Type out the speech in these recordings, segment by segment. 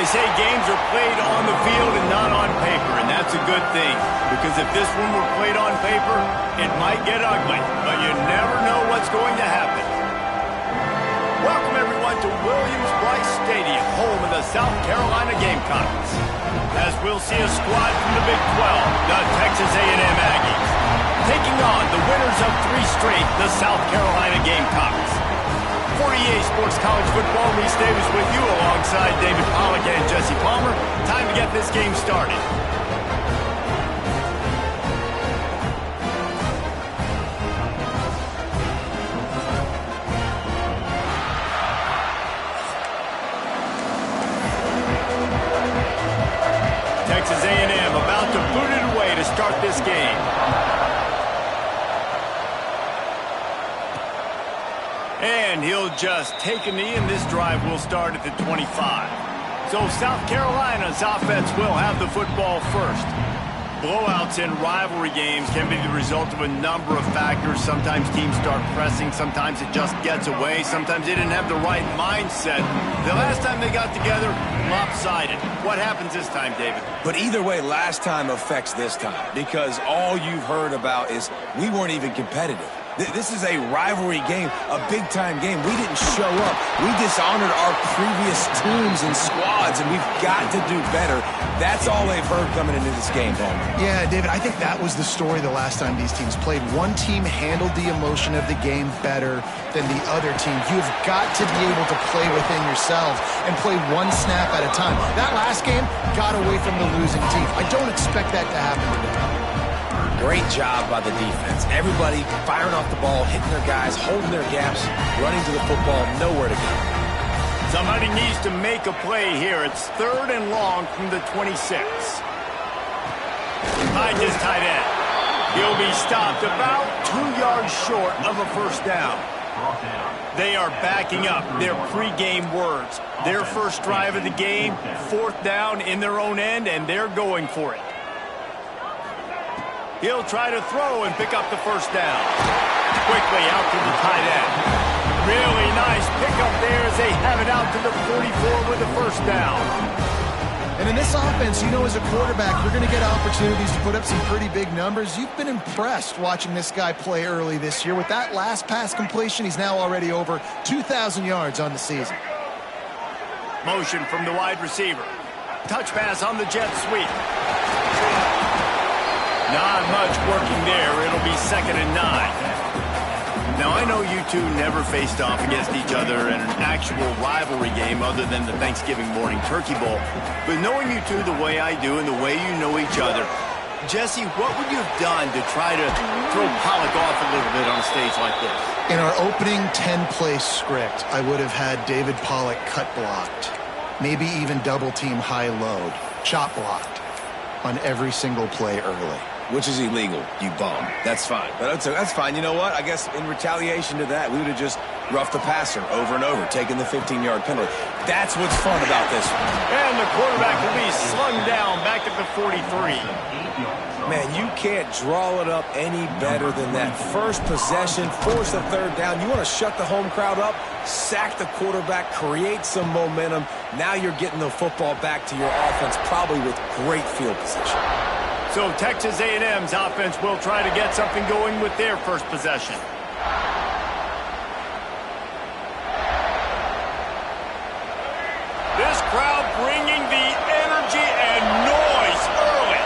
say games are played on the field and not on paper, and that's a good thing. Because if this one were played on paper, it might get ugly, but you never know what's going to happen. Welcome, everyone, to Williams-Brice Stadium, home of the South Carolina Gamecocks. As we'll see a squad from the Big 12, the Texas A&M Aggies, taking on the winners of 3 straight, the South Carolina Gamecocks. For EA Sports College Football, Reese Davis with you alongside David Pollack and Jesse Palmer. Time to get this game started. Texas A&M about to boot it away to start this game. And he'll just take a knee, and this drive will start at the 25. So South Carolina's offense will have the football first. Blowouts in rivalry games can be the result of a number of factors. Sometimes teams start pressing. Sometimes it just gets away. Sometimes they didn't have the right mindset. The last time they got together, lopsided. What happens this time, David? But either way, last time affects this time, because all you've heard about is we weren't even competitive. This is a rivalry game, a big-time game. We didn't show up. We dishonored our previous teams and squads, and we've got to do better. That's all they've heard coming into this game, Palmer. Yeah, David, I think that was the story the last time these teams played. One team handled the emotion of the game better than the other team. You've got to be able to play within yourselves and play one snap at a time. That last game got away from the losing team. I don't expect that to happen today. Great job by the defense. Everybody firing off the ball, hitting their guys, holding their gaps, running to the football, nowhere to go. Somebody needs to make a play here. It's 3rd and long from the 26. Behind his tight end. He'll be stopped about 2 yards short of a first down. They are backing up their pregame words. Their first drive of the game, 4th down in their own end, and they're going for it. He'll try to throw and pick up the first down. Quickly out to the tight end. Really nice pickup there as they have it out to the 44 with the first down. And in this offense, you know, as a quarterback, you're going to get opportunities to put up some pretty big numbers. You've been impressed watching this guy play early this year. With that last pass completion, he's now already over 2,000 yards on the season. Motion from the wide receiver. Touch pass on the jet sweep. Not much working there. It'll be 2nd and 9. Now, I know you two never faced off against each other in an actual rivalry game other than the Thanksgiving morning turkey bowl. But knowing you two the way I do and the way you know each other, Jesse, what would you have done to try to throw Pollack off a little bit on a stage like this? In our opening 10-play script, I would have had David Pollack cut blocked, maybe even double-team high-load, chop blocked on every single play early. Which is illegal, you bum. That's fine. But that's fine. You know what? I guess in retaliation to that, we would have just roughed the passer over and over, taking the 15-yard penalty. That's what's fun about this one. And the quarterback will be slung down back at the 43. Man, you can't draw it up any better than that. First possession, force a 3rd down. You want to shut the home crowd up, sack the quarterback, create some momentum. Now you're getting the football back to your offense, probably with great field position. So Texas A&M's offense will try to get something going with their first possession. This crowd bringing the energy and noise early.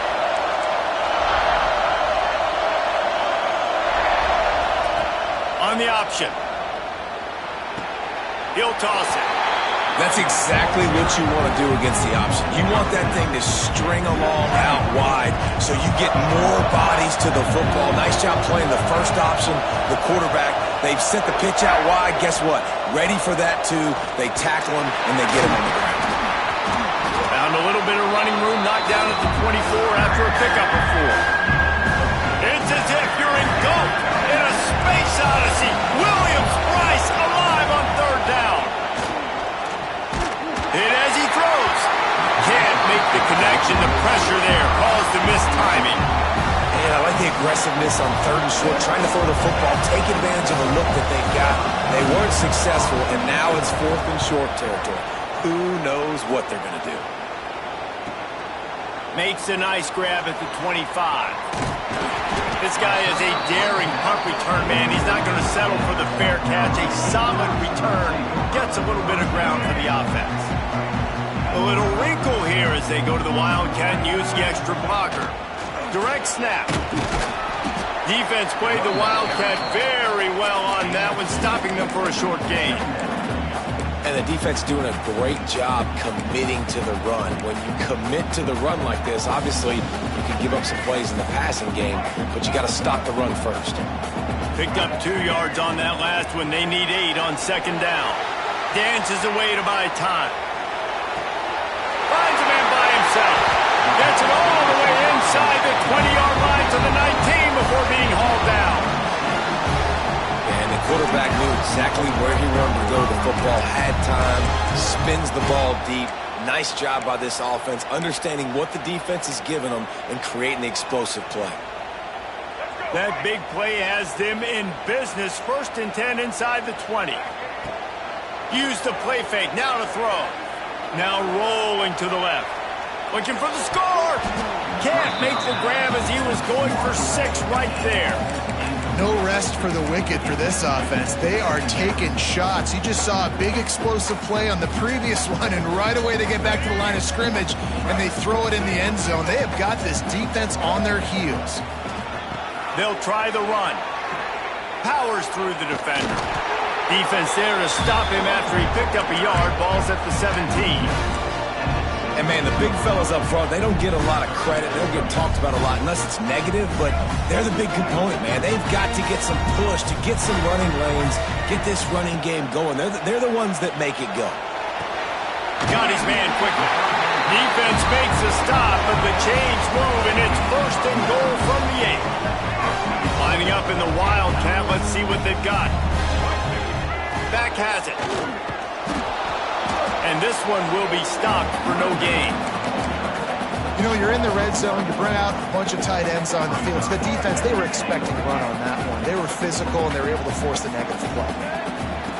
On the option. He'll toss it. That's exactly what you want to do against the option. You want that thing to string along out wide so you get more bodies to the football. Nice job playing the first option, the quarterback. They've sent the pitch out wide. Guess what? Ready for that, too. They tackle him, and they get him on the ground. Found a little bit of running room, knocked down at the 24 after a pickup of 4. It's as if you're engulfed in a space odyssey. Williams-Brice alive on 3rd down. Hit as he throws. Can't make the connection. The pressure there caused the missed timing. And I like the aggressiveness on 3rd and short, trying to throw the football, take advantage of the look that they've got. They weren't successful, and now it's 4th and short territory. Who knows what they're going to do? Makes a nice grab at the 25. This guy is a daring punt return man. He's not going to settle for the fair catch. A solid return gets a little bit of ground for the offense. A little wrinkle here as they go to the Wildcat and use the extra blocker. Direct snap. Defense played the Wildcat very well on that one, stopping them for a short gain. And the defense doing a great job committing to the run. When you commit to the run like this, obviously you can give up some plays in the passing game, but you got to stop the run first. Picked up 2 yards on that last one. They need 8 on second down. Dances away to buy time. Finds a man by himself. Gets it all the way inside the 20-yard line to the 19 before being hauled down. And the quarterback knew exactly where he wanted to go. The football had time, spins the ball deep. Nice job by this offense, understanding what the defense is giving them and creating the explosive play. That big play has them in business. 1st and 10 inside the 20. Use the play fake. Now to throw. Now rolling to the left. Looking for the score. Can't make the grab as he was going for 6 right there. No rest for the wicked for this offense. They are taking shots. You just saw a big explosive play on the previous one, and right away they get back to the line of scrimmage, and they throw it in the end zone. They have got this defense on their heels. They'll try the run. Powers through the defender. Defense there to stop him after he picked up a yard. Ball's at the 17. And, man, the big fellas up front, they don't get a lot of credit. They don't get talked about a lot unless it's negative, but they're the big component, man. They've got to get some push, to get some running lanes, get this running game going. They're the ones that make it go. Got his man quickly. Defense makes a stop, but the chains move, and it's 1st and goal from the 8. Lining up in the Wildcat. Let's see what they've got. Back has it. And this one will be stopped for no gain. You know, you're in the red zone. You bring out a bunch of tight ends on the field. So the defense, they were expecting to run on that one. They were physical, and they were able to force the negative play.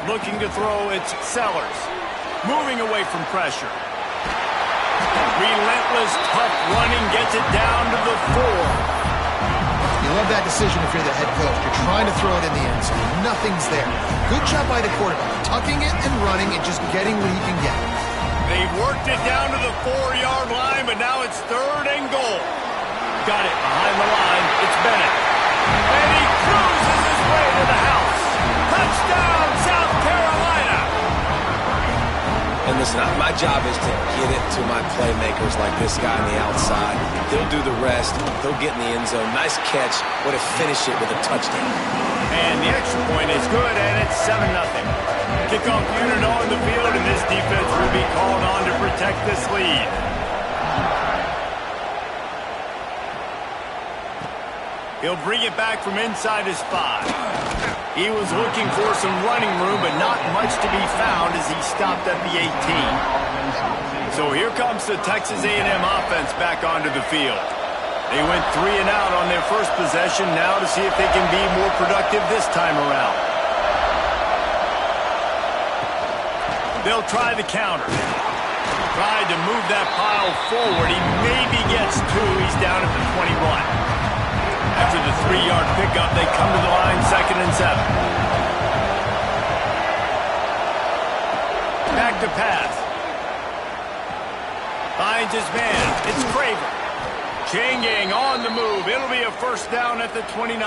Looking to throw, it's Sellers. Moving away from pressure. Relentless, tough running, gets it down to the 4. You love that decision if you're the head coach. You're trying to throw it in the end zone. Nothing's there. Good job by the quarterback. Tucking it and running and just getting what he can get. They've worked it down to the 4-yard line, but now it's 3rd and goal. Got it behind the line. It's Bennett. And he cruises his way to the house. Touchdown, South Carolina. And listen, my job is to get it to my playmakers like this guy on the outside. They'll do the rest. They'll get in the end zone. Nice catch. Way to finish it with a touchdown. And the extra point is good, and it's 7-0. Kickoff unit on the field, and this defense will be called on to protect this lead. He'll bring it back from inside his 5. He was looking for some running room, but not much to be found as he stopped at the 18. So here comes the Texas A&M offense back onto the field. They went 3 and out on their first possession, now to see if they can be more productive this time around. They'll try the counter. Tried to move that pile forward. He maybe gets 2. He's down at the 21. After the 3-yard pickup, they come to the line, 2nd and 7. Back to pass. Finds his man. It's Craver. Chain gang on the move. It'll be a 1st down at the 29.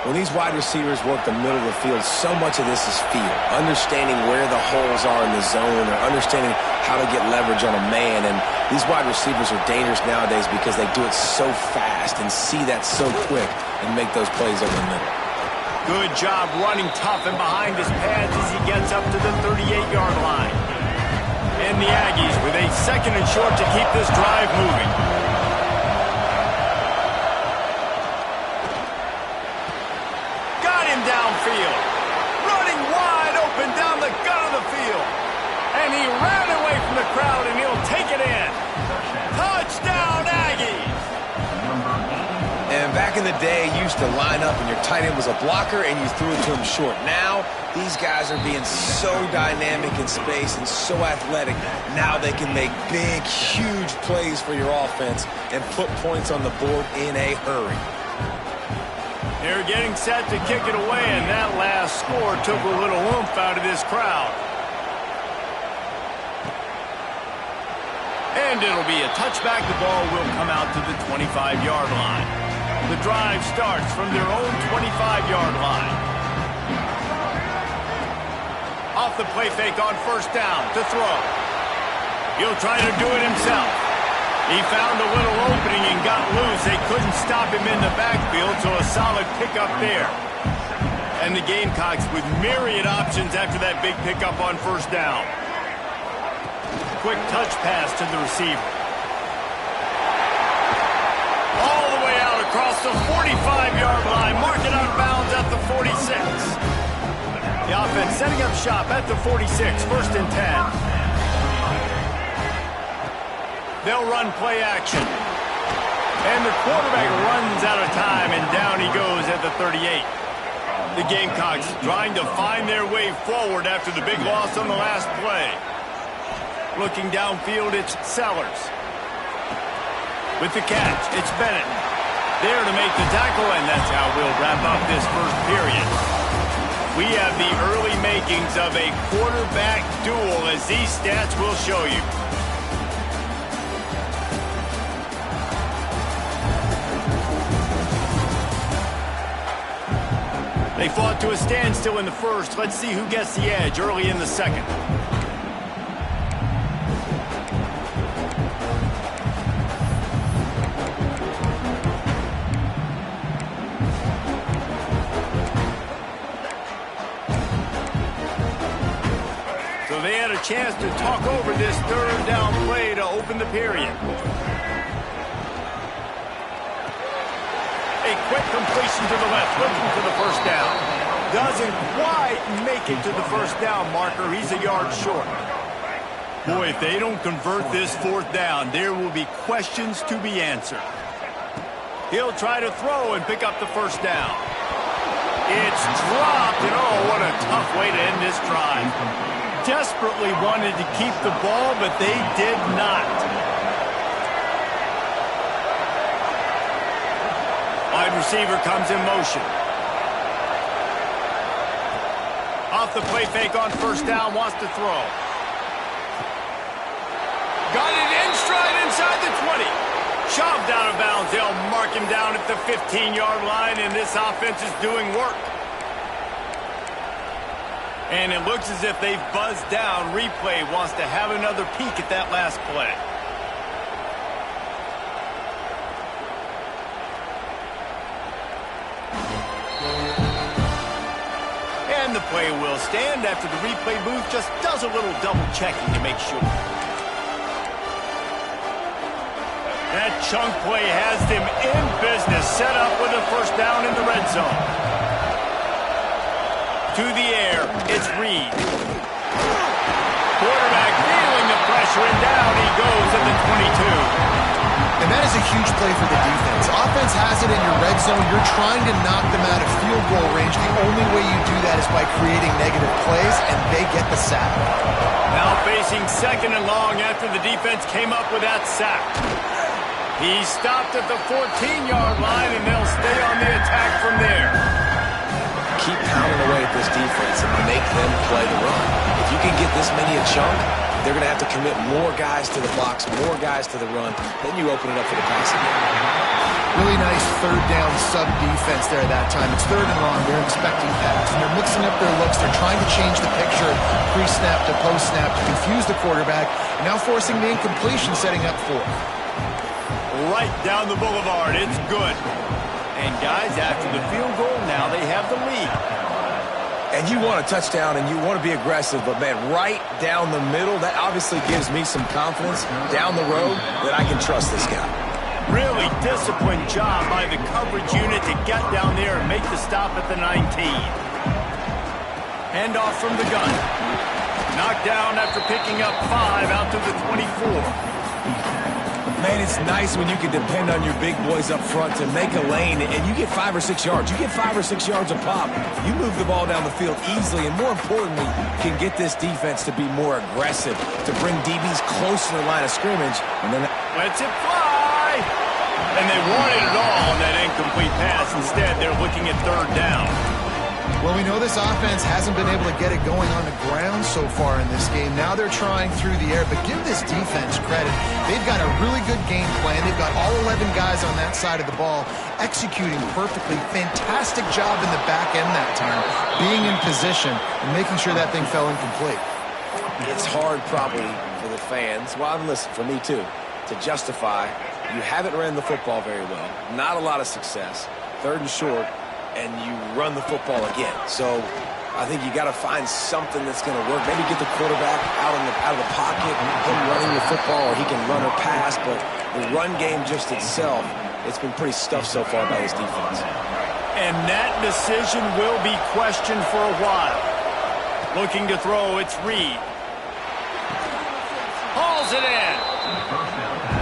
When these wide receivers work the middle of the field, so much of this is feel. Understanding where the holes are in the zone, or understanding how to get leverage on a man. And these wide receivers are dangerous nowadays because they do it so fast and see that so quick and make those plays over the middle. Good job running tough and behind his pads as he gets up to the 38-yard line. And the Aggies with a 2nd and short to keep this drive moving. Got him downfield. Running wide open down the gut of the field. And he ran away from the crowd, and he'll take it in. Touchdown, Aggies! And back in the day, you used to line up and your tight end was a blocker and you threw it to him short. Now, these guys are being so dynamic in space and so athletic. Now they can make big, huge plays for your offense and put points on the board in a hurry. They're getting set to kick it away, and that last score took a little oomph out of this crowd. And it'll be a touchback. The ball will come out to the 25-yard line. The drive starts from their own 25-yard line. Off the play fake on first down to throw. He'll try to do it himself. He found a little opening and got loose. They couldn't stop him in the backfield, so a solid pickup there. And the Gamecocks with myriad options after that big pickup on first down. Quick touch pass to the receiver. All the way out across the 45-yard line. Mark it out of bounds at the 46. The offense setting up shop at the 46. First and 10. They'll run play action. And the quarterback runs out of time, and down he goes at the 38. The Gamecocks trying to find their way forward after the big loss on the last play. Looking downfield, it's Sellers. With the catch, it's Bennett. There to make the tackle, and that's how we'll wrap up this first period. We have the early makings of a quarterback duel, as these stats will show you. They fought to a standstill in the first. Let's see who gets the edge early in the second. So they had a chance to talk over this third down play to open the period. A quick completion to the left, looking for the first down. Doesn't quite make it to the first down marker. He's a yard short. Boy, if they don't convert this fourth down, there will be questions to be answered. He'll try to throw and pick up the first down. It's dropped, and oh, what a tough way to end this drive. Desperately wanted to keep the ball, but they did not. Wide receiver comes in motion. Off the play fake on first down, wants to throw. Got it in stride inside the 20. Shoved out of bounds. They'll mark him down at the 15-yard line, and this offense is doing work. And it looks as if they've buzzed down. Replay wants to have another peek at that last play. And the play will stand after the replay booth just does a little double checking to make sure. That chunk play has them in business, set up with a first down in the red zone. To the air, it's Reed. Quarterback feeling the pressure, and down he goes at the 22. And that is a huge play for the defense. Offense has it in your red zone. You're trying to knock them out of field goal range. The only way you do that is by creating negative plays, and they get the sack. Now facing second and long after the defense came up with that sack. He stopped at the 14-yard line, and they'll stay on the attack from there. Keep pounding away at this defense and make them play the run. If you can get this many a chunk, they're going to have to commit more guys to the box, more guys to the run. Then you open it up for the passing game. Really nice third down sub defense there that time. It's third and long. They're expecting pass, and they're mixing up their looks. They're trying to change the picture pre-snap to post-snap to confuse the quarterback, and now forcing the incompletion, setting up fourth. Right down the boulevard. It's good. And guys, after the field goal, now they have the lead. And you want a touchdown and you want to be aggressive, but man, right down the middle, that obviously gives me some confidence down the road that I can trust this guy. Really disciplined job by the coverage unit to get down there and make the stop at the 19. Handoff from the gun. Knocked down after picking up 5 out to the 24. Man, it's nice when you can depend on your big boys up front to make a lane, and you get 5 or 6 yards. You get 5 or 6 yards a pop. You move the ball down the field easily, and more importantly, can get this defense to be more aggressive, to bring DBs close to the line of scrimmage, and then lets it fly. And they wanted it all on that incomplete pass. Instead, they're looking at third down. Well, we know this offense hasn't been able to get it going on the ground so far in this game. Now they're trying through the air, but give this defense credit. They've got a really good game plan. They've got all 11 guys on that side of the ball executing perfectly. Fantastic job in the back end that time, being in position and making sure that thing fell incomplete. it's hard probably for the fans, well, listen, for me too, to justify you haven't ran the football very well, not a lot of success, 3rd and short, and you run the football again. So I think you got to find something that's going to work. Maybe get the quarterback out of the pocket, him running the football, or he can run or pass. But the run game just itself, it's been pretty stuffed so far by this defense. And that decision will be questioned for a while. Looking to throw, it's Reed. Hauls it in.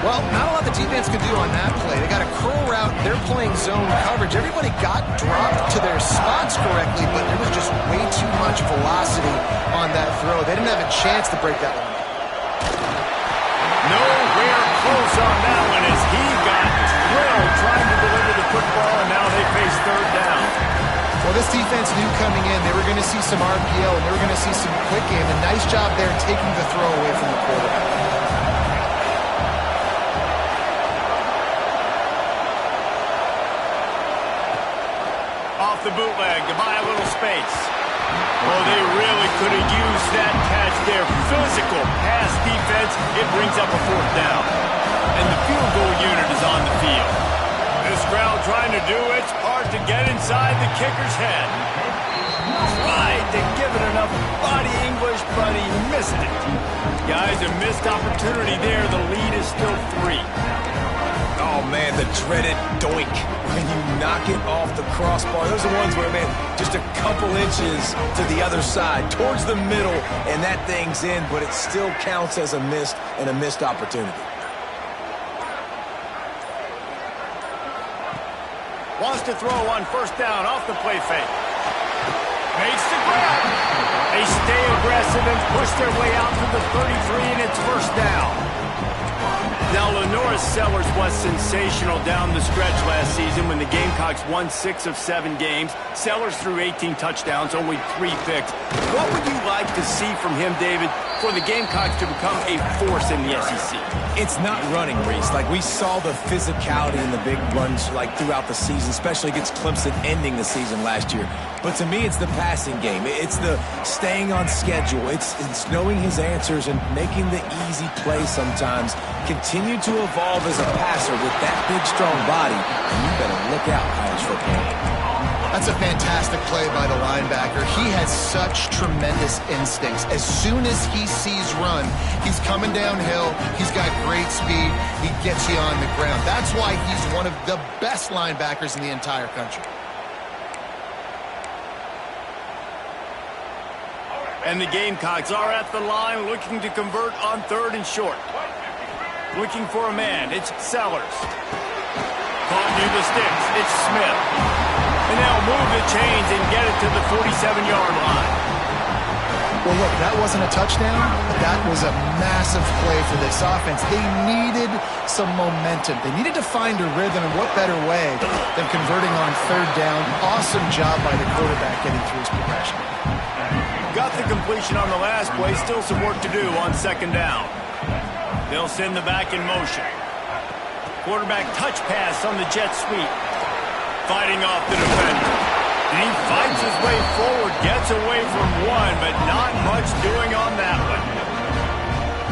Well, not a lot the defense could do on that play. They got a curl route. They're playing zone coverage. Everybody got dropped to their spots correctly, but there was just way too much velocity on that throw. They didn't have a chance to break that one. Nowhere close on that one as he got drilled trying to deliver the football, and now they face third down. Well, this defense knew coming in they were going to see some RPO and they were going to see some quick game. A nice job there taking the throw away from the quarterback. Off the bootleg to buy a little space. Oh, they really could have used that catch there. Physical pass defense. It brings up a 4th down. And the field goal unit is on the field. This crowd trying to do its part to get inside the kicker's head. Tried to give it enough body English, but he missed it. Guys, a missed opportunity there. The lead is still 3. Oh, man, the dreaded doink. When you knock it off the crossbar. Those are the ones where, man, just a couple inches to the other side, towards the middle, and that thing's in, but it still counts as a missed opportunity. Wants to throw on 1st down off the play fake. Makes the grab. They stay aggressive and push their way out to the 33, and it's 1st down. Now, Lenore's Sellers was sensational down the stretch last season when the Gamecocks won 6 of 7 games. Sellers threw 18 touchdowns, only 3 picks. What would you like to see from him, David, for the Gamecocks to become a force in the SEC? It's not running, Reese. Like, we saw the physicality in the big runs, like, throughout the season, especially against Clemson ending the season last year. But to me, it's the passing game. It's the staying on schedule. It's knowing his answers and making the easy play sometimes. Continue to evolve as a passer with that big, strong body, and you better look out, college football. That's a fantastic play by the linebacker. He has such tremendous instincts. As soon as he sees run, he's coming downhill. He's got great speed. He gets you on the ground. That's why he's one of the best linebackers in the entire country. And the Gamecocks are at the line looking to convert on 3rd and short. Looking for a man. It's Sellers. Caught near the sticks. It's Smith. And they'll move the chains and get it to the 47-yard line. Well, look, that wasn't a touchdown, but that was a massive play for this offense. They needed some momentum. They needed to find a rhythm, and what better way than converting on 3rd down. Awesome job by the quarterback getting through his progression. Got the completion on the last play. Still some work to do on 2nd down. They'll send the back in motion. Quarterback touch pass on the jet sweep. Fighting off the defender. And he fights his way forward, gets away from one, but not much doing on that one.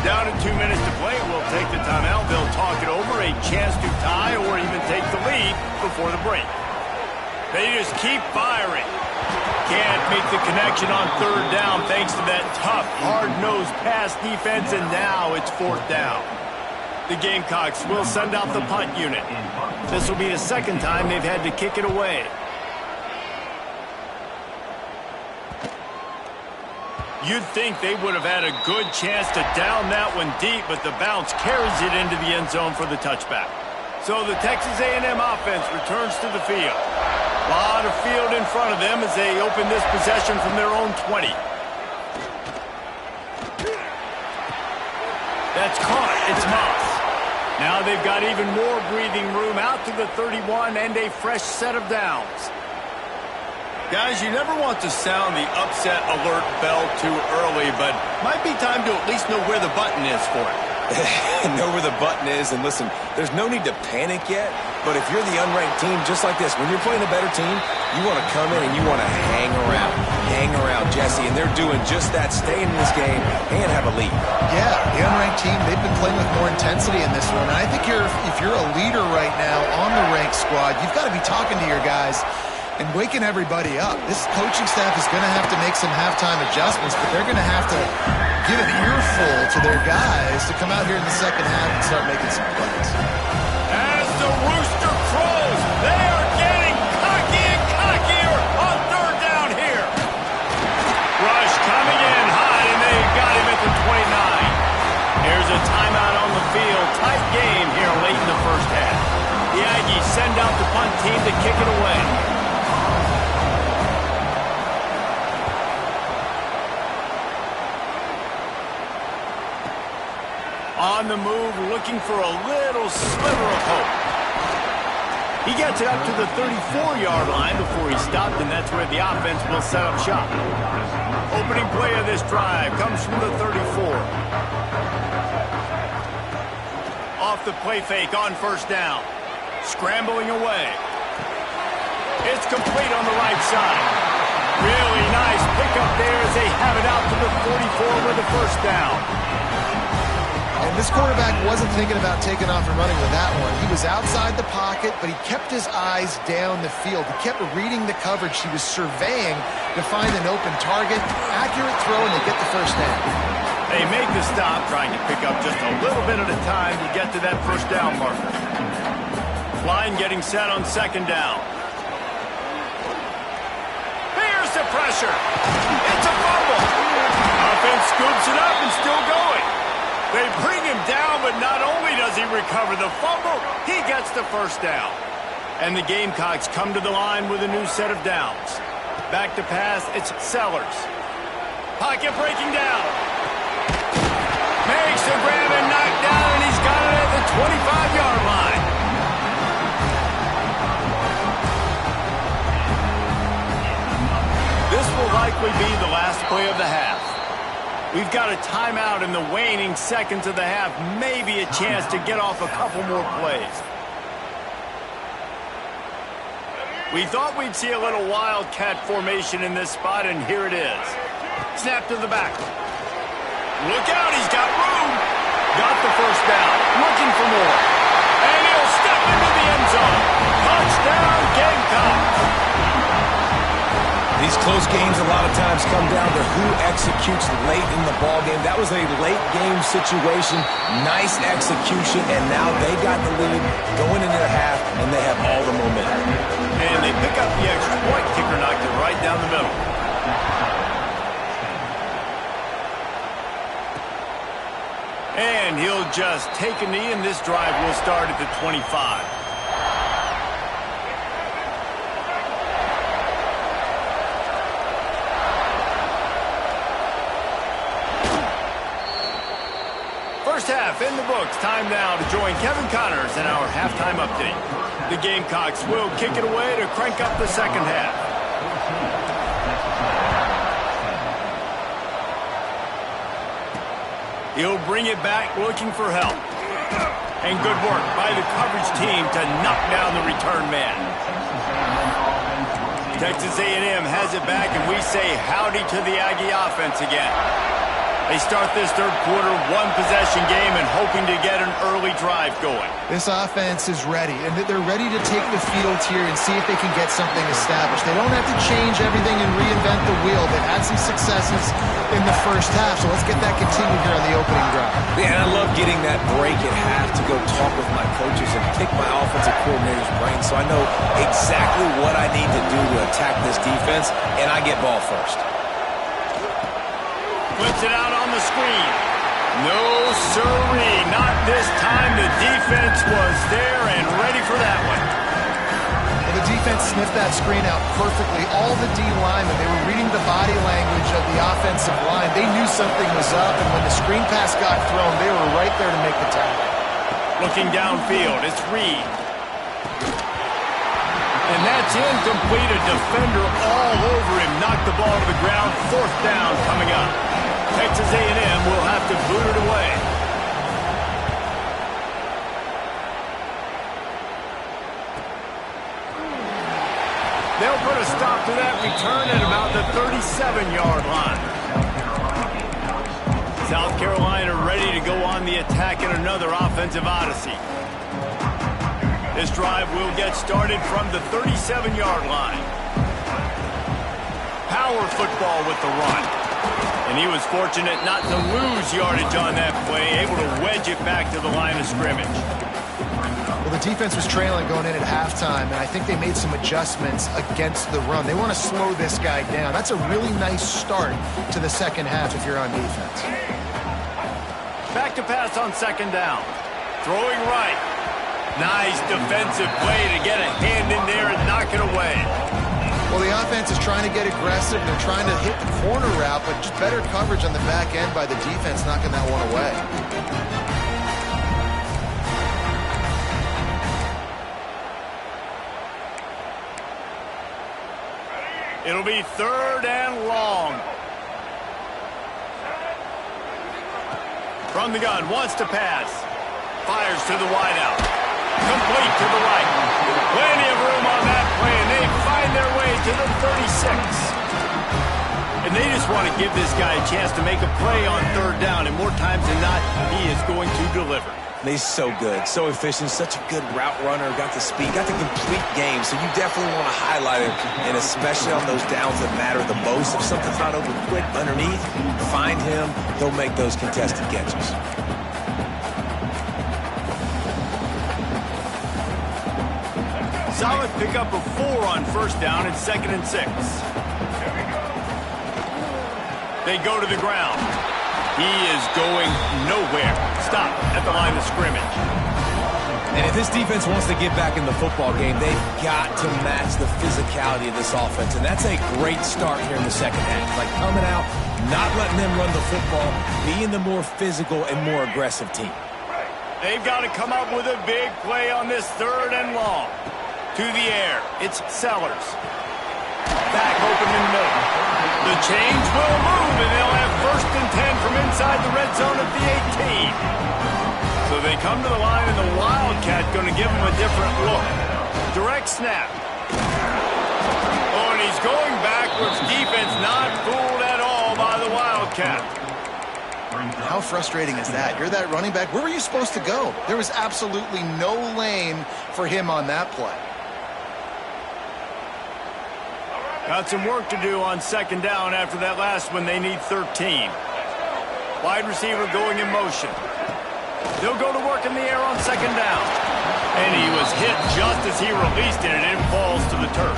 Down to 2 minutes to play. We'll take the timeout. They'll talk it over. A chance to tie or even take the lead before the break. They just keep firing. Can't make the connection on 3rd down thanks to that tough, hard-nosed pass defense, and now it's 4th down. The Gamecocks will send out the punt unit. This will be the 2nd time they've had to kick it away. You'd think they would have had a good chance to down that one deep, but the bounce carries it into the end zone for the touchback. So the Texas A&M offense returns to the field. A lot of field in front of them as they open this possession from their own 20. That's caught. It's Moss. Now they've got even more breathing room out to the 31 and a fresh set of downs. Guys, you never want to sound the upset alert bell too early, but might be time to at least know where the button is for it. Know where the button is, and listen, there's no need to panic yet, but if you're the unranked team, just like this, when you're playing a better team, you want to come in and you want to hang around, Jesse, and they're doing just that, staying in this game and have a lead. Yeah, the unranked team, they've been playing with more intensity in this one, and I think if you're a leader right now on the ranked squad, you've got to be talking to your guys and waking everybody up. This coaching staff is going to have to make some halftime adjustments, but they're going to have to give an earful to their guys to come out here in the second half and start making some plays. As the rooster crows, they are getting cocky and cockier on third down here. Rush coming in high, and they got him at the 29. Here's a timeout on the field. Tight game here late in the first half. The Aggies send out the punt team to kick it away. On the move, looking for a little sliver of hope. He gets it up to the 34-yard line before he stopped, and that's where the offense will set up shop. Opening play of this drive comes from the 34. Off the play fake on first down. Scrambling away. It's complete on the right side. Really nice pickup there as they have it out to the 44 with the first down. And this quarterback wasn't thinking about taking off and running with that one. He was outside the pocket, but he kept his eyes down the field. He kept reading the coverage. He was surveying to find an open target. Accurate throw, and they get the first down. They make the stop, trying to pick up just a little bit at a time to get to that first down marker. Line getting set on second down. Here's the pressure. It's a fumble. Offense scoops it up and still going. They bring him down, but not only does he recover the fumble, he gets the first down. And the Gamecocks come to the line with a new set of downs. Back to pass, it's Sellers. Pocket breaking down. Makes the grab and knocked down, and he's got it at the 25-yard line. This will likely be the last play of the half. We've got a timeout in the waning seconds of the half, maybe a chance to get off a couple more plays. We thought we'd see a little wildcat formation in this spot, and here it is. Snap to the back. Look out, he's got room. Got the first down, looking for more. And he'll step into the end zone. Touchdown, Gamecocks. These close games a lot of times come down to who executes late in the ball game. That was a late game situation, nice execution, and now they got the lead going into the half, and they have all the momentum. And they pick up the extra point. Kicker knocked it right down the middle. And he'll just take a knee, and this drive will start at the 25. First half in the books. Time now to join Kevin Connors in our halftime update. The Gamecocks will kick it away to crank up the second half. He'll bring it back looking for help. And good work by the coverage team to knock down the return man. Texas A&M has it back, and we say howdy to the Aggie offense again. They start this third quarter one-possession game and hoping to get an early drive going. This offense is ready, and they're ready to take the field here and see if they can get something established. They don't have to change everything and reinvent the wheel. They've had some successes in the first half, so let's get that continued here on the opening drive. Yeah, and I love getting that break at half to go talk with my coaches and pick my offensive coordinator's brain so I know exactly what I need to do to attack this defense, and I get ball first. Puts it out on the screen. No sirree, not this time. The defense was there and ready for that one. Well, the defense sniffed that screen out perfectly. All the D linemen, they were reading the body language of the offensive line. They knew something was up, and when the screen pass got thrown, they were right there to make the tackle. Looking downfield, it's Reed. And that's incomplete. A defender all over him. Knocked the ball to the ground. 4th down coming up. Texas A&M will have to boot it away. They'll put a stop to that return at about the 37-yard line. South Carolina ready to go on the attack in another offensive odyssey. This drive will get started from the 37-yard line. Power football with the run. And he was fortunate not to lose yardage on that play, able to wedge it back to the line of scrimmage. Well, the defense was trailing going in at halftime, and I think they made some adjustments against the run. They want to slow this guy down. That's a really nice start to the second half if you're on defense. Back to pass on 2nd down. Throwing right. Nice defensive play to get a hand in there and knock it away. Well, the offense is trying to get aggressive. They're trying to hit the corner route, but just better coverage on the back end by the defense knocking that one away. It'll be 3rd and long. From the gun, wants to pass. Fires to the wideout. Complete to the right. Plenty of room on that play, and they find their way to the 36. And they just want to give this guy a chance to make a play on 3rd down, and more times than not, he is going to deliver. He's so good, so efficient, such a good route runner, got the speed, got the complete game, so you definitely want to highlight him, and especially on those downs that matter the most. If something's not open quick underneath, find him, he'll make those contested catches. Solid pickup of 4 on 1st down and 2nd and 6. They go to the ground. He is going nowhere. Stop at the line of scrimmage. And if this defense wants to get back in the football game, they've got to match the physicality of this offense. And that's a great start here in the second half. Like coming out, not letting them run the football, being the more physical and more aggressive team. They've got to come up with a big play on this 3rd and long. To the air, it's Sellers. Back open in the middle. The change will move, and they'll have 1st and 10 from inside the red zone at the 18. So they come to the line, and the Wildcat going to give them a different look. Direct snap. Oh, and he's going backwards. Defense not fooled at all by the Wildcat. How frustrating is that? You're that running back. Where were you supposed to go? There was absolutely no lane for him on that play. Got some work to do on 2nd down after that last one. They need 13. Wide receiver going in motion. They'll go to work in the air on 2nd down. And he was hit just as he released it, and it falls to the turf.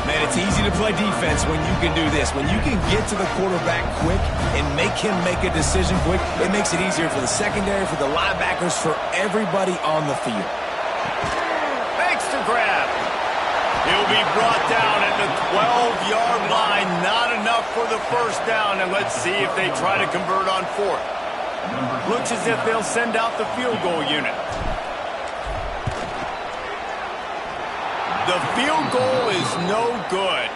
Man, it's easy to play defense when you can do this. When you can get to the quarterback quick and make him make a decision quick, it makes it easier for the secondary, for the linebackers, for everybody on the field. Makes the grab. He'll be brought down at the 12-yard line. Not enough for the 1st down, and let's see if they try to convert on 4th. Looks as if they'll send out the field goal unit. The field goal is no good.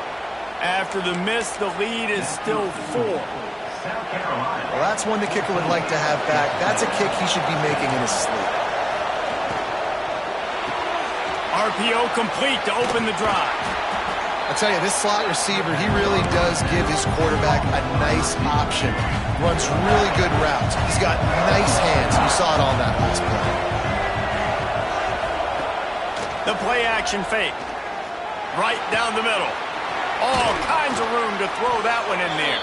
After the miss, the lead is still 4. Well, that's one the kicker would like to have back. That's a kick he should be making in his sleep. RPO complete to open the drive. I tell you, this slot receiver, he really does give his quarterback a nice option. Runs really good routes. He's got nice hands. You saw it on that last play. The play-action fake. Right down the middle. All kinds of room to throw that one in there.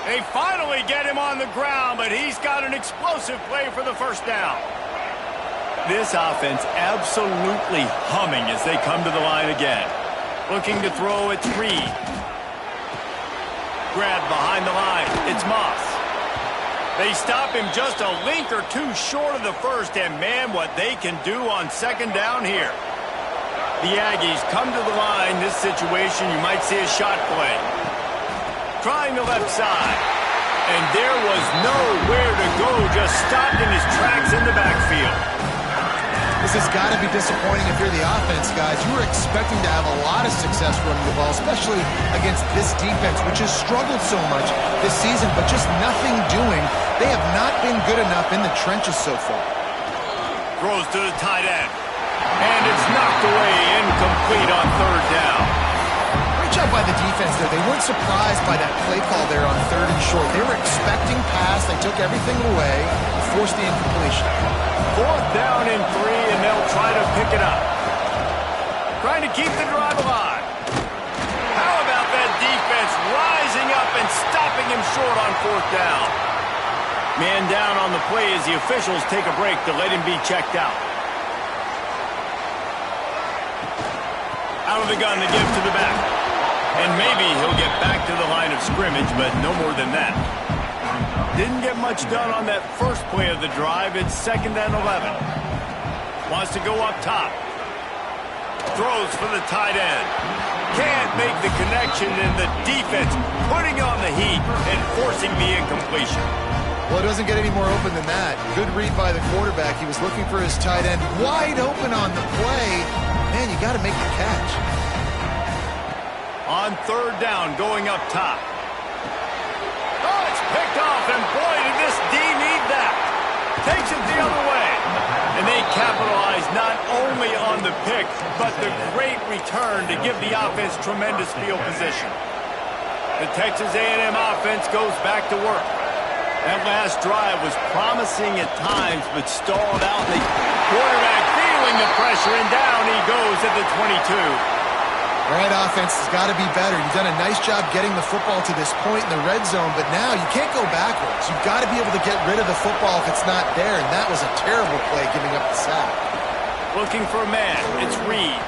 They finally get him on the ground, but he's got an explosive play for the 1st down. This offense absolutely humming as they come to the line again. Looking to throw, it's Reed. grabbed behind the line. It's Moss. They stop him just a link or two short of the first, and man, what they can do on second down here. The Aggies come to the line. This situation, you might see a shot play. Trying the left side. And there was nowhere to go, just stopped in his tracks in the backfield. This has got to be disappointing if you're the offense, guys. You were expecting to have a lot of success running the ball, especially against this defense, which has struggled so much this season, but just nothing doing. They have not been good enough in the trenches so far. Throws to the tight end. And it's knocked away, incomplete on third down. Great job by the defense there. They weren't surprised by that play call there on third and short. They were expecting pass. They took everything away, forced the incompletion. Fourth down and 3, and they'll try to pick it up. Trying to keep the drive alive. How about that defense rising up and stopping him short on fourth down? Man down on the play as the officials take a break to let him be checked out. Out of the gun to give to the back. And maybe he'll get back to the line of scrimmage, but no more than that. Didn't get much done on that first play of the drive. It's 2nd and 11. Wants to go up top. Throws for the tight end. Can't make the connection, and the defense putting on the heat and forcing the incompletion. Well, it doesn't get any more open than that. Good read by the quarterback. He was looking for his tight end wide open on the play. Man, you got to make the catch. On third down, going up top. Oh, it's picked off, and boy, did this D need that. Takes it the other way. And they capitalize not only on the pick, but the great return to give the offense tremendous field position. The Texas A&M offense goes back to work. That last drive was promising at times, but stalled out. The quarterback feeling the pressure, and down he goes at the 22. All right, offense has got to be better. You've done a nice job getting the football to this point in the red zone, but now you can't go backwards. You've got to be able to get rid of the football if it's not there, and that was a terrible play, giving up the sack. Looking for a man. It's Reed.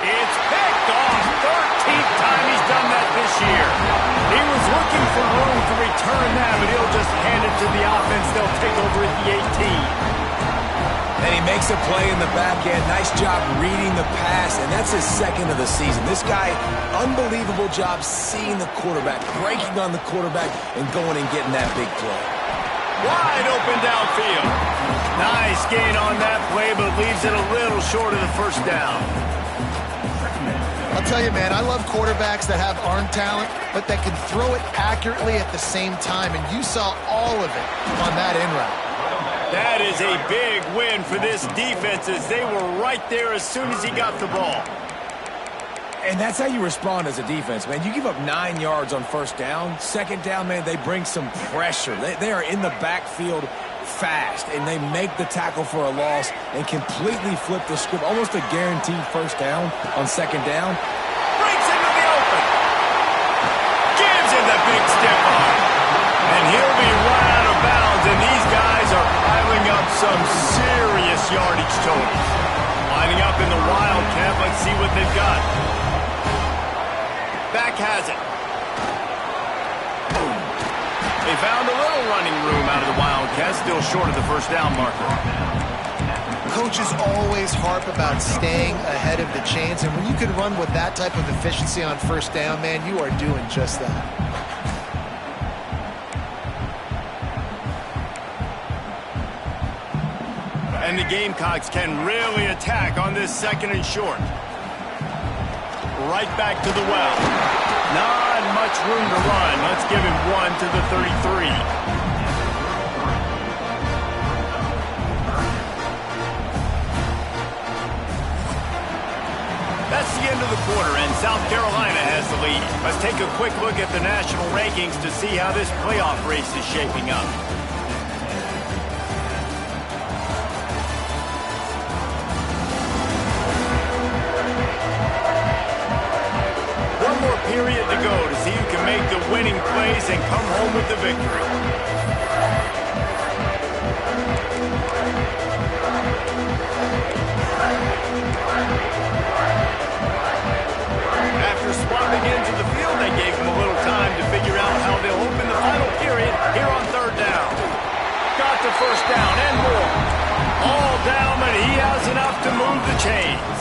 It's picked off. 13th time he's done that this year. He was looking for room to return that, but he'll just hand it to the offense. They'll take over at the 18. And he makes a play in the back end. Nice job reading the pass, and that's his 2nd of the season. This guy, unbelievable job seeing the quarterback, breaking on the quarterback, and going and getting that big play. Wide open downfield. Nice gain on that play, but leaves it a little short of the first down. I'll tell you, man, I love quarterbacks that have arm talent, but that can throw it accurately at the same time, and you saw all of it on that in route. That is a big win for this defense, as they were right there as soon as he got the ball. And that's how you respond as a defense, man. You give up 9 yards on first down. 2nd down, man, they bring some pressure. They are in the backfield fast, and they make the tackle for a loss and completely flip the script. Almost a guaranteed first down on 2nd down. Breaks into the open. Gives him the big step on. And he'll be run out of bounds, and these guys are piling up some serious yardage totals. Lining up in the Wildcat. Let's see what they've got. Back has it. They found a little running room out of the Wildcat, still short of the first down marker. Coaches always harp about staying ahead of the chains, and when you can run with that type of efficiency on first down, man, you are doing just that. And the Gamecocks can really attack on this 2nd and short. Right back to the well. Not much room to run. Let's give him 1 to the 33. That's the end of the quarter, and South Carolina has the lead. Let's take a quick look at the national rankings to see how this playoff race is shaping up. Period to go to see who can make the winning plays and come home with the victory. After swapping into the field, they gave him a little time to figure chains.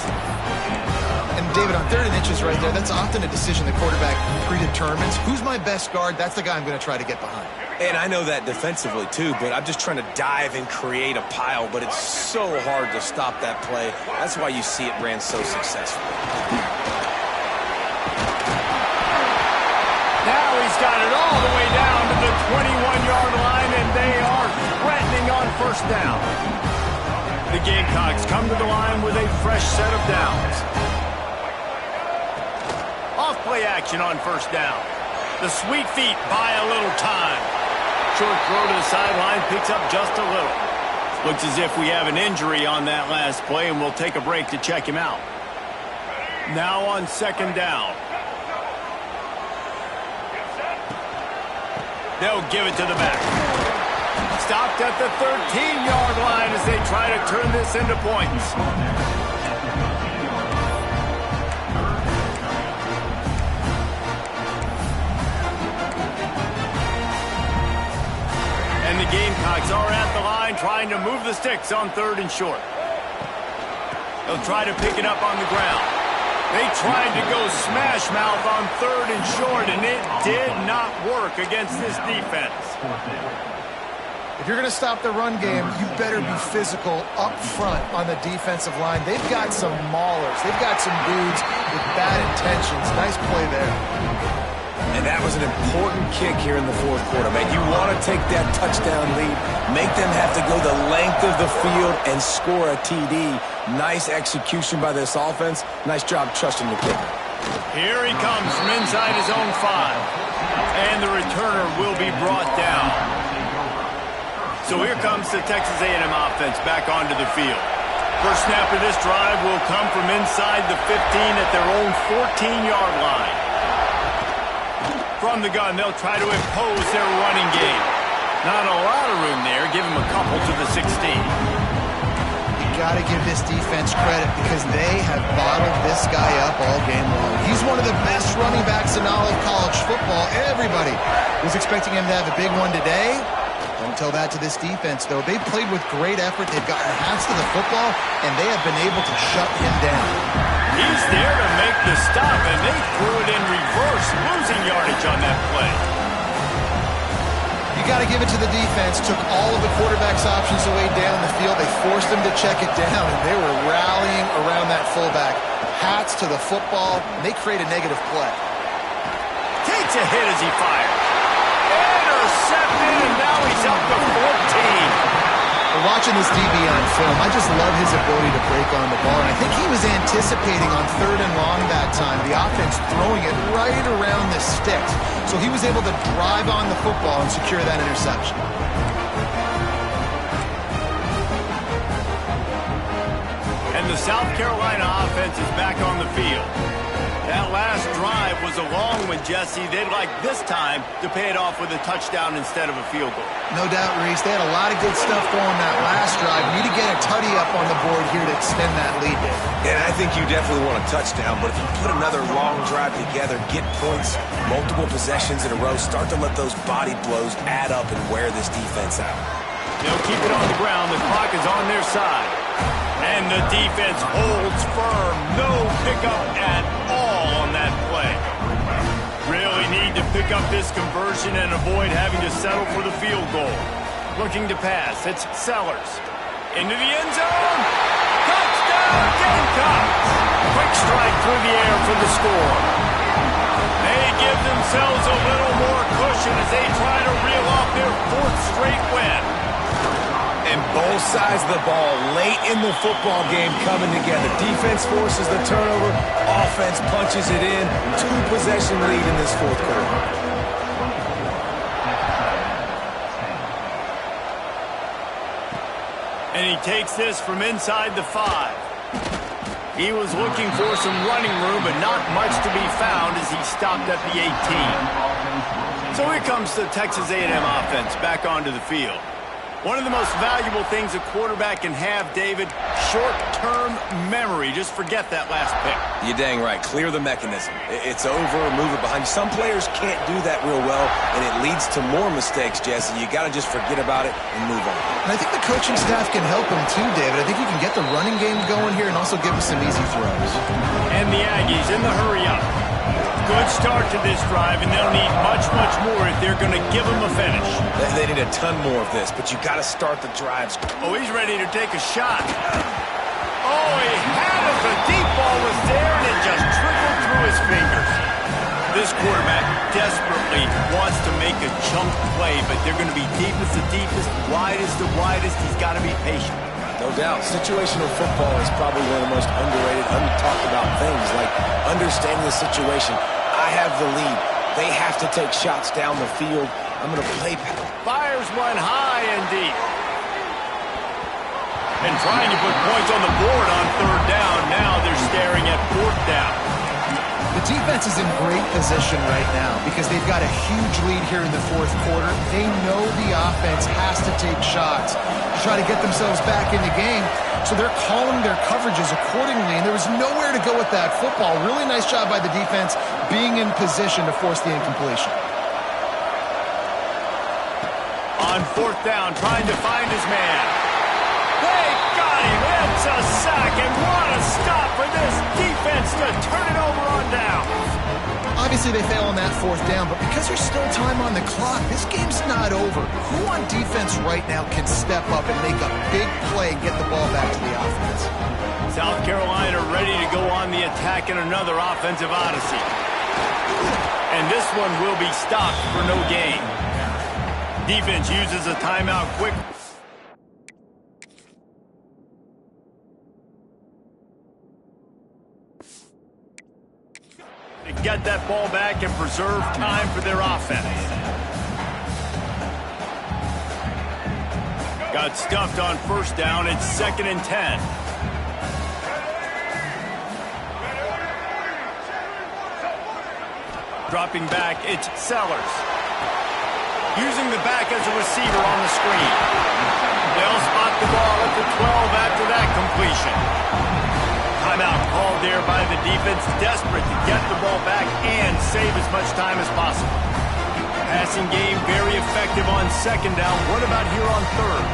And David, on 3rd and inches right there, that's often a decision the quarterback predetermines. Who's my best guard? That's the guy I'm going to try to get behind. And I know that defensively too, but I'm just trying to dive and create a pile, but it's so hard to stop that play. That's why you see it ran so successfully. Now he's got it all the way down to the 21-yard line, and they are threatening on 1st down. The Gamecocks come to the line with a fresh set of downs. Off-play action on 1st down. The sweet feet buy a little time. Short throw to the sideline, picks up just a little. Looks as if we have an injury on that last play, and we'll take a break to check him out. Now on 2nd down. They'll give it to the back. Stopped at the 13-yard line as they try to turn this into points. And the Gamecocks are at the line trying to move the sticks on 3rd and short. They'll try to pick it up on the ground. They tried to go smash mouth on 3rd and short, and it did not work against this defense. If you're going to stop the run game, you better be physical up front on the defensive line. They've got some maulers. They've got some dudes with bad intentions. Nice play there. And that was an important kick here in the 4th quarter, man. You want to take that touchdown lead, make them have to go the length of the field and score a TD. Nice execution by this offense. Nice job trusting the kicker. Here he comes from inside his own 5. And the returner will be brought down. So here comes the Texas A&M offense back onto the field. First snap of this drive will come from inside the 15 at their own 14-yard line. From the gun, they'll try to impose their running game. Not a lot of room there. Give them a couple to the 16. You got to give this defense credit because they have bottled this guy up all game long. He's one of the best running backs in all of college football. Everybody was expecting him to have a big one today. Don't tell that to this defense, though. They've played with great effort. They've gotten hands to the football, and they have been able to shut him down. He's there to make the stop, and they threw it in reverse, losing yardage on that play. You got to give it to the defense. Took all of the quarterback's options away down the field. They forced him to check it down, and they were rallying around that fullback. Hats to the football, and they create a negative play. Takes a hit as he fires. Intercepted, and now he's up to 14. Watching this DB on film, I just love his ability to break on the ball. And I think he was anticipating on 3rd and long that time, the offense throwing it right around the sticks. So he was able to drive on the football and secure that interception. And the South Carolina offense is back on the field. That last drive was a long one, Jesse. They'd like this time to pay it off with a touchdown instead of a field goal. No doubt, Reese. They had a lot of good stuff going that last drive. Need to get a tutty up on the board here to extend that lead. And I think you definitely want a touchdown, but if you put another long drive together, get points, multiple possessions in a row, start to let those body blows add up and wear this defense out. They'll keep it on the ground. The clock is on their side. And the defense holds firm. No pickup at all on that play. Really need to pick up this conversion and avoid having to settle for the field goal. Looking to pass. It's Sellers. Into the end zone. Touchdown, Gamecocks. Quick strike through the air for the score. They give themselves a little more cushion as they try to reel off their 4th straight win. And both sides of the ball late in the football game coming together. Defense forces the turnover. Offense punches it in. 2-possession lead in this 4th quarter. And he takes this from inside the 5. He was looking for some running room, but not much to be found as he stopped at the 18. So here comes the Texas A&M offense back onto the field. One of the most valuable things a quarterback can have, David, short-term memory. Just forget that last pick. You're dang right. Clear the mechanism. It's over, move it behind you. Some players can't do that real well, and it leads to more mistakes, Jesse. You got to just forget about it and move on. And I think the coaching staff can help him too, David. I think you can get the running game going here and also give him some easy throws. And the Aggies in the hurry-up. Good start to this drive, and they'll need much, much more if they're going to give them a finish. They need a ton more of this, but you got to start the drives. Oh, he's ready to take a shot. Oh, he had it. The deep ball was there, and it just trickled through his fingers. This quarterback desperately wants to make a chunk play, but they're going to be deepest to deepest, widest to widest. He's got to be patient. No doubt. Situational football is probably one of the most underrated, untalked about things, like understanding the situation. I have the lead. They have to take shots down the field. I'm going to play. Fires one high and deep. And trying to put points on the board on third down. Now they're staring at fourth down. The defense is in great position right now because they've got a huge lead here in the fourth quarter. They know the offense has to take shots to try to get themselves back in the game. So they're calling their coverages accordingly, and there was nowhere to go with that football. Really nice job by the defense being in position to force the incompletion. On fourth down, trying to find his man. They got him. It's a sack, and what a stop for this defense to turn it over on down. Obviously, they fail on that fourth down, but because there's still time on the clock, this game's not over. Who on defense right now can step up and make a big play and get the ball back to the offense? South Carolina ready to go on the attack in another offensive odyssey. And this one will be stopped for no gain. Defense uses a timeout quick. To get that ball back and preserve time for their offense. Got stuffed on first down. It's 2nd and 10. Dropping back, it's Sellers. Using the back as a receiver on the screen. They'll spot the ball at the 12 after that completion. Timeout called there by the defense, desperate to get the ball back and save as much time as possible. Passing game very effective on 2nd down. What about here on 3rd?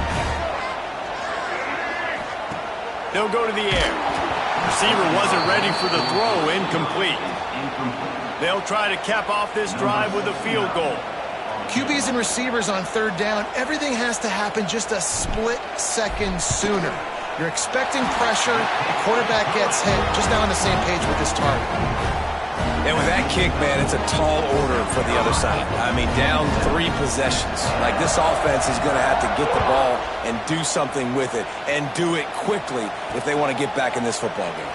They'll go to the air. Receiver wasn't ready for the throw, incomplete. They'll try to cap off this drive with a field goal. QBs and receivers on 3rd down, everything has to happen just a split second sooner. You're expecting pressure, the quarterback gets hit, just not on the same page with this target. And with that kick, man, it's a tall order for the other side. I mean, down 3 possessions. Like, this offense is going to have to get the ball and do something with it, and do it quickly if they want to get back in this football game.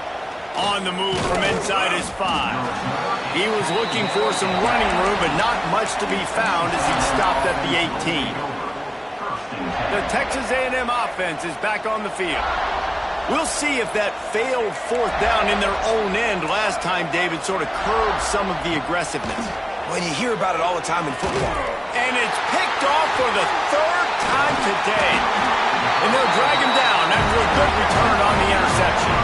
On the move from inside his 5. He was looking for some running room, but not much to be found as he stopped at the 18. The Texas A&M offense is back on the field. We'll see if that failed fourth down in their own end last time, David, sort of curbed some of the aggressiveness. Well, you hear about it all the time in football. And it's picked off for the 3rd time today. And they'll drag him down after a good return on the interception.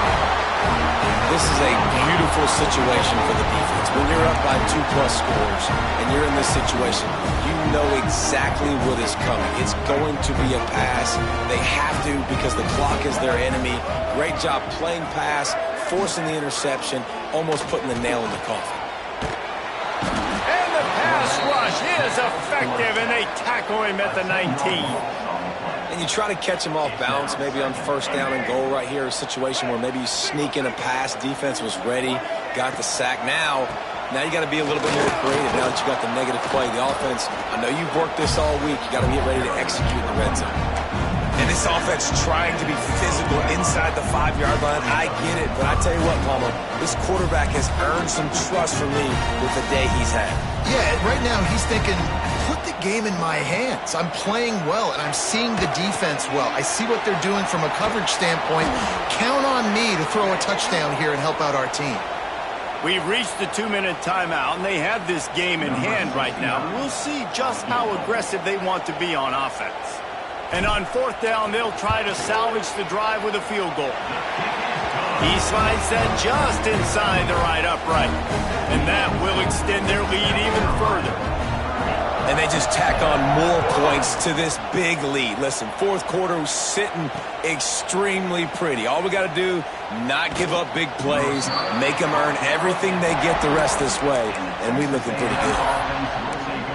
This is a beautiful situation for the defense. When you're up by 2+ scores and you're in this situation, you know exactly what is coming. It's going to be a pass. They have to because the clock is their enemy. Great job playing pass, forcing the interception, almost putting the nail in the coffin. And the pass rush is effective, and they tackle him at the 19. And you try to catch him off balance, maybe on 1st down and goal right here, a situation where maybe you sneak in a pass. Defense was ready, got the sack. Now you got to be a little bit more creative now that you got the negative play. The offense, I know you've worked this all week. You got to get ready to execute in the red zone. And this offense trying to be physical inside the 5-yard line. I get it, but I tell you what, Palmer, this quarterback has earned some trust from me with the day he's had. Yeah, right now he's thinking, put the game in my hands. I'm playing well, and I'm seeing the defense well. I see what they're doing from a coverage standpoint. Count on me to throw a touchdown here and help out our team. We've reached the 2-minute timeout, and they have this game in hand right now. We'll see just how aggressive they want to be on offense. And on fourth down, they'll try to salvage the drive with a field goal. He slides that just inside the right upright. And that will extend their lead even further. And they just tack on more points to this big lead. Listen, fourth quarter was sitting extremely pretty. All we got to do, not give up big plays, make them earn everything they get the rest this way, and we looking pretty good.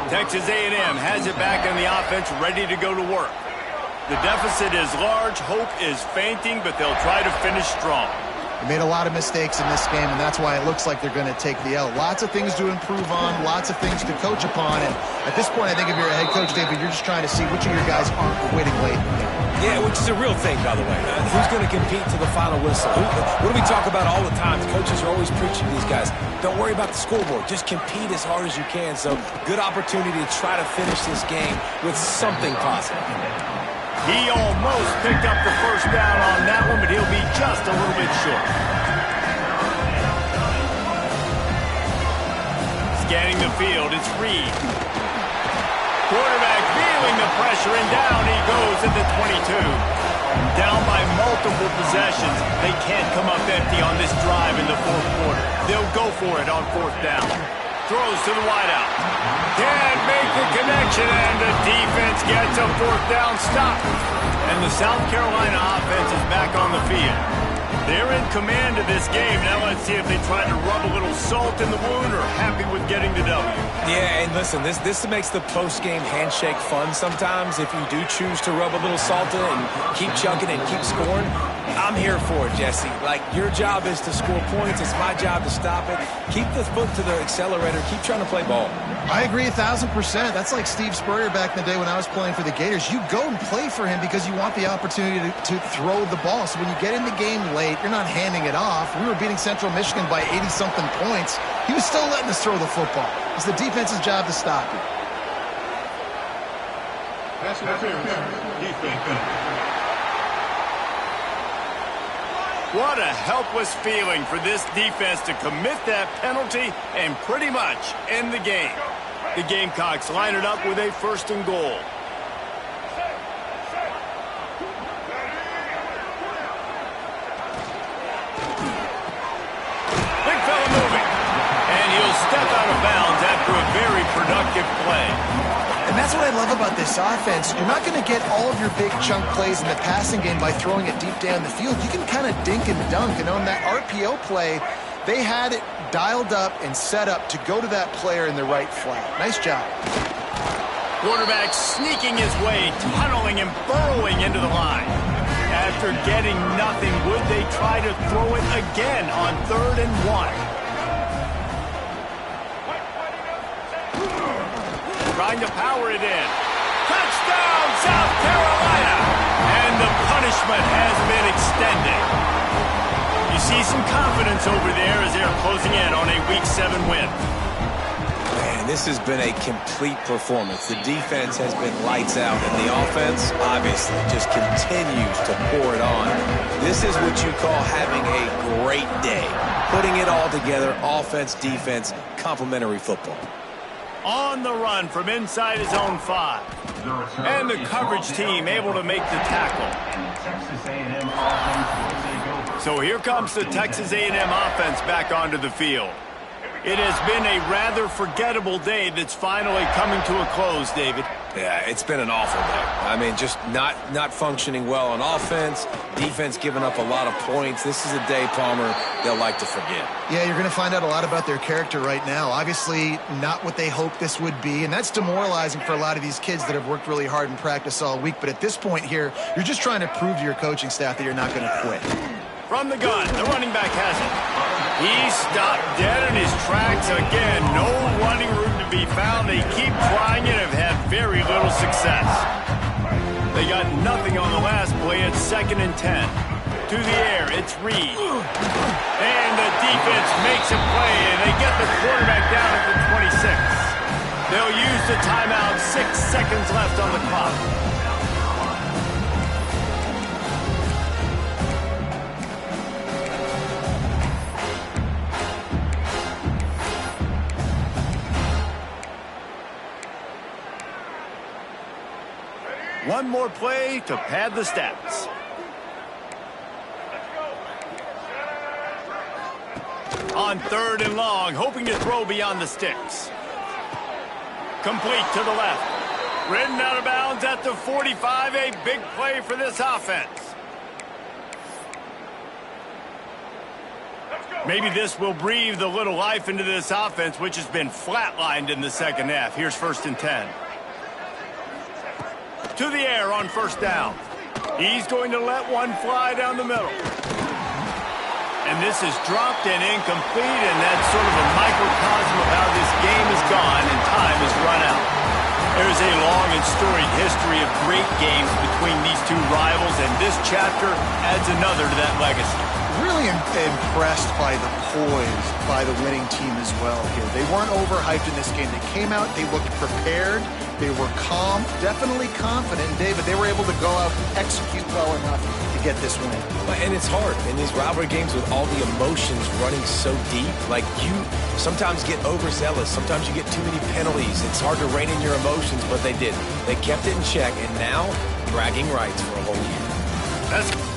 Texas A&M has it back on the offense, ready to go to work. The deficit is large, hope is fainting, but they'll try to finish strong. They made a lot of mistakes in this game, and that's why it looks like they're going to take the L. Lots of things to improve on, lots of things to coach upon, and at this point, I think if you're a head coach, David, you're just trying to see which of your guys aren't quitting late in the game. Yeah, which is a real thing, by the way. Who's going to compete to the final whistle? What do we talk about all the time? The coaches are always preaching to these guys. Don't worry about the scoreboard. Just compete as hard as you can. So, good opportunity to try to finish this game with something positive. He almost picked up the first down on that one, but he'll be just a little bit short. Scanning the field, it's Reed. Quarterback feeling the pressure, and down he goes at the 22. Down by multiple possessions. They can't come up empty on this drive in the fourth quarter. They'll go for it on fourth down. Throws to the wideout. Can't make the connection, and the defense gets a fourth down stop. And the South Carolina offense is back on the field. They're in command of this game. Now let's see if they try to rub a little salt in the wound or happy with getting the W. Yeah, and listen, this makes the post-game handshake fun sometimes. If you do choose to rub a little salt in and keep chugging and keep scoring, I'm here for it, Jesse. Like, your job is to score points. It's my job to stop it. Keep the foot to the accelerator. Keep trying to play ball. I agree 1,000%. That's like Steve Spurrier back in the day when I was playing for the Gators. You go and play for him because you want the opportunity to throw the ball. So when you get in the game late, you're not handing it off. We were beating Central Michigan by 80-something points. He was still letting us throw the football. It's the defense's job to stop you. Pass interference. Defense. What a helpless feeling for this defense to commit that penalty and pretty much end the game. The Gamecocks line it up with a first and goal. Big fella moving. And he'll step out of bounds after a very productive play. And that's what I love about this offense. You're not going to get all of your big chunk plays in the passing game by throwing it deep down the field. You can kind of dink and dunk. And on that RPO play, they had it dialed up and set up to go to that player in the right flat. Nice job. Quarterback sneaking his way, tunneling and burrowing into the line. After getting nothing, would they try to throw it again on 3rd and 1? Trying to power it in. Touchdown, South Carolina! And the punishment has been extended. You see some confidence over there as they're closing in on a Week 7 win. Man, this has been a complete performance. The defense has been lights out, and the offense, obviously, just continues to pour it on. This is what you call having a great day. Putting it all together, offense, defense, complementary football. On the run from inside his own 5. And the coverage team able to make the tackle. So here comes the Texas A&M offense back onto the field. It has been a rather forgettable day that's finally coming to a close, David. Yeah, it's been an awful day. I mean, just not functioning well on offense, defense giving up a lot of points. This is a day, Palmer, they'll like to forget. Yeah, you're going to find out a lot about their character right now. Obviously, not what they hoped this would be, and that's demoralizing for a lot of these kids that have worked really hard in practice all week. But at this point here, you're just trying to prove to your coaching staff that you're not going to quit. From the gun, the running back has it. He stopped dead in his tracks again. No running room to be found. They keep trying it and have had very little success. They got nothing on the last play. It's 2nd and 10. To the air, it's Reed. And the defense makes a play, and they get the quarterback down at the 26. They'll use the timeout. 6 seconds left on the clock. One more play to pad the stats. On 3rd and long, hoping to throw beyond the sticks. Complete to the left. Ridden out of bounds at the 45. A big play for this offense. Maybe this will breathe a little life into this offense, which has been flatlined in the second half. Here's 1st and 10. To the air on 1st down. He's going to let one fly down the middle. And this is dropped and incomplete, and that's sort of a microcosm of how this game is gone and time has run out. There's a long and storied history of great games between these two rivals, and this chapter adds another to that legacy. Really impressed by the poise by the winning team as well here. They weren't overhyped in this game. They came out, they looked prepared, they were calm, definitely confident. And David, they were able to go out and execute well enough to get this win. And it's hard in these rivalry games with all the emotions running so deep. Like, you sometimes get overzealous. Sometimes you get too many penalties. It's hard to rein in your emotions, but they did. They kept it in check, and now bragging rights for a whole year. That's